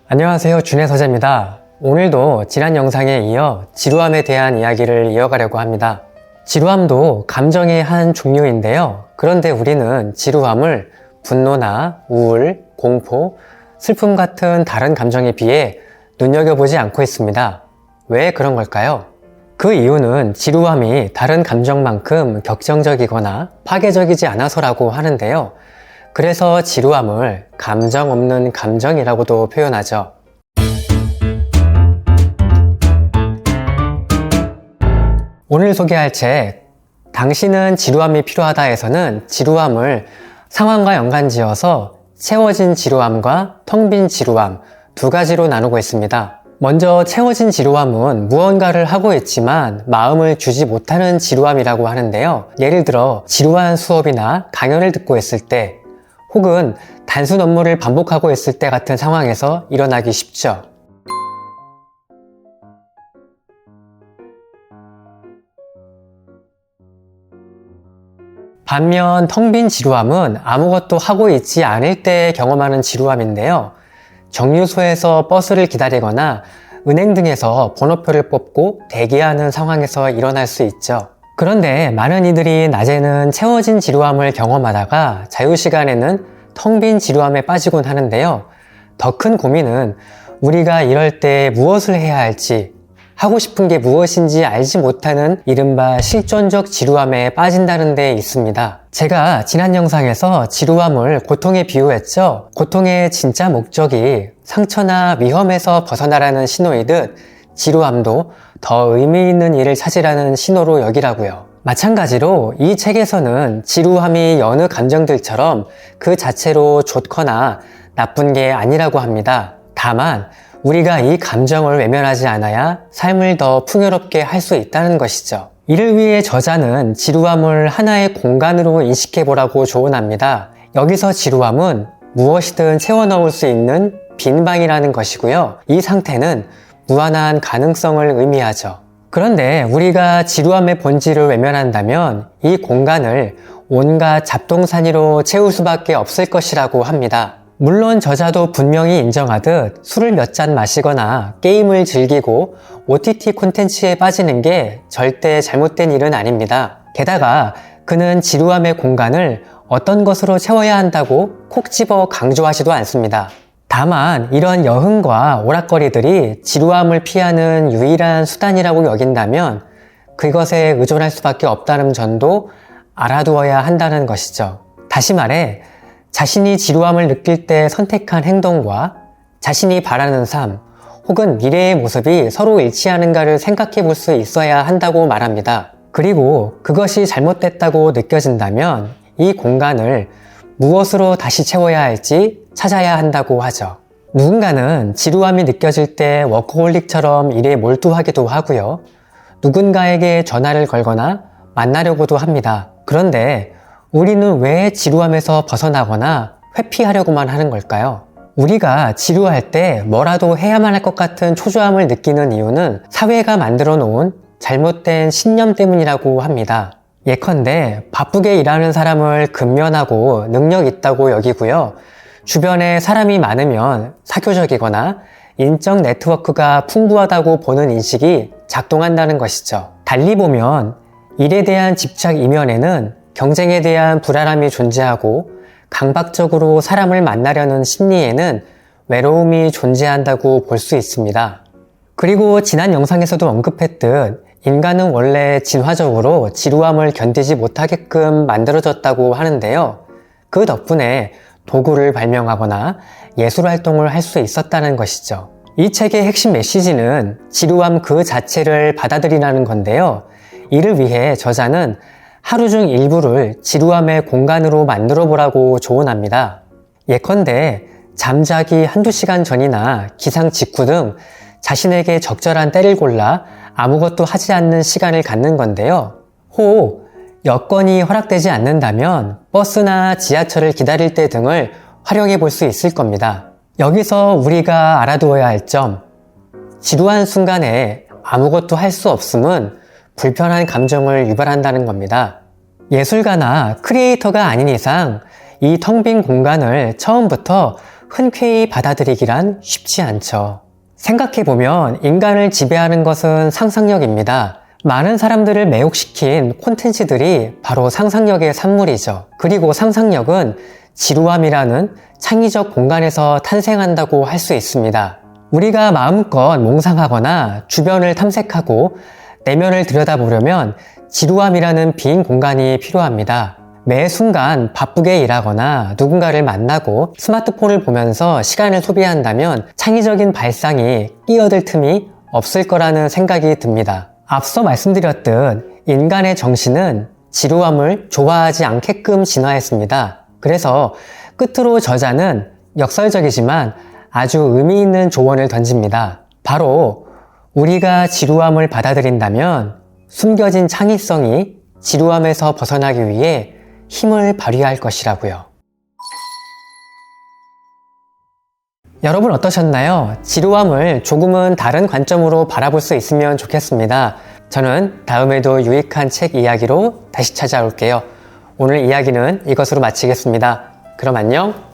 안녕하세요, 준혜 서재입니다. 오늘도 지난 영상에 이어 지루함에 대한 이야기를 이어가려고 합니다. 지루함도 감정의 한 종류인데요. 그런데 우리는 지루함을 분노나 우울, 공포, 슬픔 같은 다른 감정에 비해 눈여겨보지 않고 있습니다. 왜 그런 걸까요? 그 이유는 지루함이 다른 감정만큼 격정적이거나 파괴적이지 않아서라고 하는데요. 그래서 지루함을 감정 없는 감정이라고도 표현하죠. 오늘 소개할 책 당신은 지루함이 필요하다에서는 지루함을 상황과 연관지어서 채워진 지루함과 텅 빈 지루함 두 가지로 나누고 있습니다. 먼저 채워진 지루함은 무언가를 하고 있지만 마음을 주지 못하는 지루함이라고 하는데요. 예를 들어 지루한 수업이나 강연을 듣고 있을 때 혹은 단순 업무를 반복하고 있을 때 같은 상황에서 일어나기 쉽죠. 반면 텅 빈 지루함은 아무것도 하고 있지 않을 때 경험하는 지루함인데요. 정류소에서 버스를 기다리거나 은행 등에서 번호표를 뽑고 대기하는 상황에서 일어날 수 있죠. 그런데 많은 이들이 낮에는 채워진 지루함을 경험하다가 자유시간에는 텅 빈 지루함에 빠지곤 하는데요. 더 큰 고민은 우리가 이럴 때 무엇을 해야 할지, 하고 싶은 게 무엇인지 알지 못하는 이른바 실존적 지루함에 빠진다는 데 있습니다. 제가 지난 영상에서 지루함을 고통에 비유했죠. 고통의 진짜 목적이 상처나 위험에서 벗어나라는 신호이듯 지루함도 더 의미 있는 일을 찾으라는 신호로 여기라고요. 마찬가지로 이 책에서는 지루함이 여느 감정들처럼 그 자체로 좋거나 나쁜 게 아니라고 합니다. 다만 우리가 이 감정을 외면하지 않아야 삶을 더 풍요롭게 할 수 있다는 것이죠. 이를 위해 저자는 지루함을 하나의 공간으로 인식해보라고 조언합니다. 여기서 지루함은 무엇이든 채워넣을 수 있는 빈 방이라는 것이고요. 이 상태는 무한한 가능성을 의미하죠. 그런데 우리가 지루함의 본질을 외면한다면 이 공간을 온갖 잡동사니로 채울 수밖에 없을 것이라고 합니다. 물론 저자도 분명히 인정하듯 술을 몇 잔 마시거나 게임을 즐기고 OTT 콘텐츠에 빠지는 게 절대 잘못된 일은 아닙니다. 게다가 그는 지루함의 공간을 어떤 것으로 채워야 한다고 콕 집어 강조하지도 않습니다. 다만 이런 여흥과 오락거리들이 지루함을 피하는 유일한 수단이라고 여긴다면 그것에 의존할 수밖에 없다는 점도 알아두어야 한다는 것이죠. 다시 말해 자신이 지루함을 느낄 때 선택한 행동과 자신이 바라는 삶 혹은 미래의 모습이 서로 일치하는가를 생각해 볼 수 있어야 한다고 말합니다. 그리고 그것이 잘못됐다고 느껴진다면 이 공간을 무엇으로 다시 채워야 할지 찾아야 한다고 하죠. 누군가는 지루함이 느껴질 때 워커홀릭처럼 일에 몰두하기도 하고요. 누군가에게 전화를 걸거나 만나려고도 합니다. 그런데 우리는 왜 지루함에서 벗어나거나 회피하려고만 하는 걸까요? 우리가 지루할 때 뭐라도 해야만 할 것 같은 초조함을 느끼는 이유는 사회가 만들어 놓은 잘못된 신념 때문이라고 합니다. 예컨대 바쁘게 일하는 사람을 근면하고 능력 있다고 여기고요. 주변에 사람이 많으면 사교적이거나 인적 네트워크가 풍부하다고 보는 인식이 작동한다는 것이죠. 달리 보면 일에 대한 집착 이면에는 경쟁에 대한 불안함이 존재하고 강박적으로 사람을 만나려는 심리에는 외로움이 존재한다고 볼 수 있습니다. 그리고 지난 영상에서도 언급했듯 인간은 원래 진화적으로 지루함을 견디지 못하게끔 만들어졌다고 하는데요. 그 덕분에 도구를 발명하거나 예술 활동을 할 수 있었다는 것이죠. 이 책의 핵심 메시지는 지루함 그 자체를 받아들이라는 건데요. 이를 위해 저자는 하루 중 일부를 지루함의 공간으로 만들어 보라고 조언합니다. 예컨대 잠자기 한두 시간 전이나 기상 직후 등 자신에게 적절한 때를 골라 아무것도 하지 않는 시간을 갖는 건데요. 혹 여건이 허락되지 않는다면 버스나 지하철을 기다릴 때 등을 활용해 볼 수 있을 겁니다. 여기서 우리가 알아두어야 할 점, 지루한 순간에 아무것도 할 수 없음은 불편한 감정을 유발한다는 겁니다. 예술가나 크리에이터가 아닌 이상 이 텅 빈 공간을 처음부터 흔쾌히 받아들이기란 쉽지 않죠. 생각해보면 인간을 지배하는 것은 상상력입니다. 많은 사람들을 매혹시킨 콘텐츠들이 바로 상상력의 산물이죠. 그리고 상상력은 지루함이라는 창의적 공간에서 탄생한다고 할 수 있습니다. 우리가 마음껏 몽상하거나 주변을 탐색하고 내면을 들여다보려면 지루함이라는 빈 공간이 필요합니다. 매 순간 바쁘게 일하거나 누군가를 만나고 스마트폰을 보면서 시간을 소비한다면 창의적인 발상이 끼어들 틈이 없을 거라는 생각이 듭니다. 앞서 말씀드렸듯 인간의 정신은 지루함을 좋아하지 않게끔 진화했습니다. 그래서 끝으로 저자는 역설적이지만 아주 의미 있는 조언을 던집니다. 바로 우리가 지루함을 받아들인다면 숨겨진 창의성이 지루함에서 벗어나기 위해 힘을 발휘할 것이라고요. 여러분 어떠셨나요? 지루함을 조금은 다른 관점으로 바라볼 수 있으면 좋겠습니다. 저는 다음에도 유익한 책 이야기로 다시 찾아올게요. 오늘 이야기는 이것으로 마치겠습니다. 그럼 안녕!